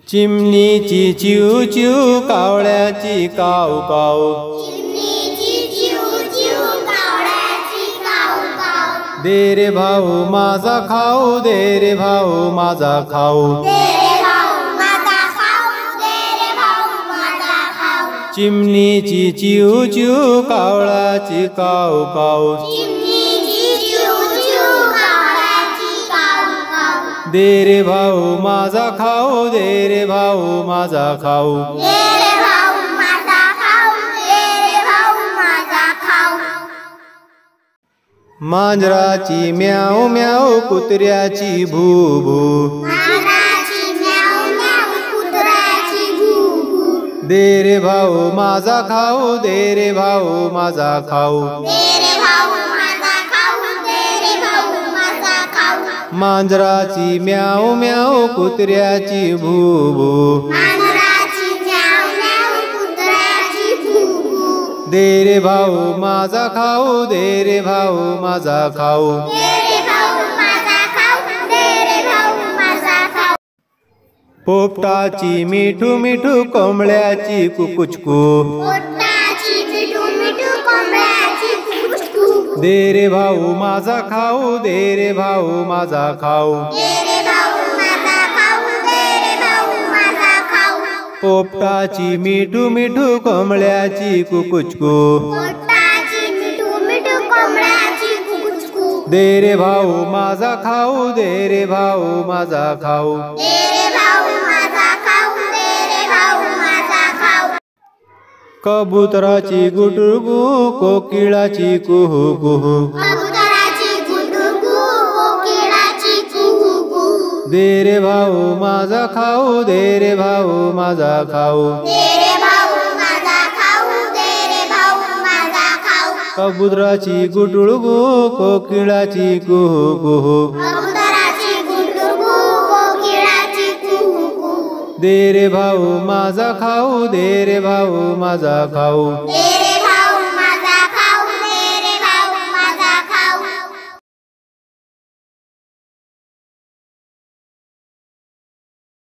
चिमणीची चिव चिव कावळ्याची काव काव दे रे भाऊ माझा खाऊ दे रे भाऊ माझा खाऊ चिमणीची चिव चिव कावळ्याची काव काव दे रे भाऊ माझा खाऊ दे रे भाऊ माझा खाऊ मांजराची म्याव म्याव कुत्र्याची भू भू दे रे भाऊ माझा खाऊ दे रे भाऊ माझा खाऊ मांजराची म्याव म्याव कुत्र्याची भू भू दे रे भाऊ माझा खाऊ दे रे भाऊ माझा खाऊ पोपटाची मिठू मिठू कोंबड्याची कुकुचकू दे रे भाऊ माझा खाऊ दे रे भाऊ माझा खाऊ पोपटाची मिठू मिठू कोंबड्याची कुकुचकू दे रे भाऊ माझा खाऊ दे रे भाऊ माझा खाऊ कबुतराची गुटुरगु कोकिळाची कुहू कुहू दे रे भाऊ माझा खाऊ दे रे भाऊ माझा खाऊ कबुतराची गुटुरगु कोकिळाची कुहू कुहू दे रे भाऊ माझा खाऊ दे रे भाऊ माझा खाऊ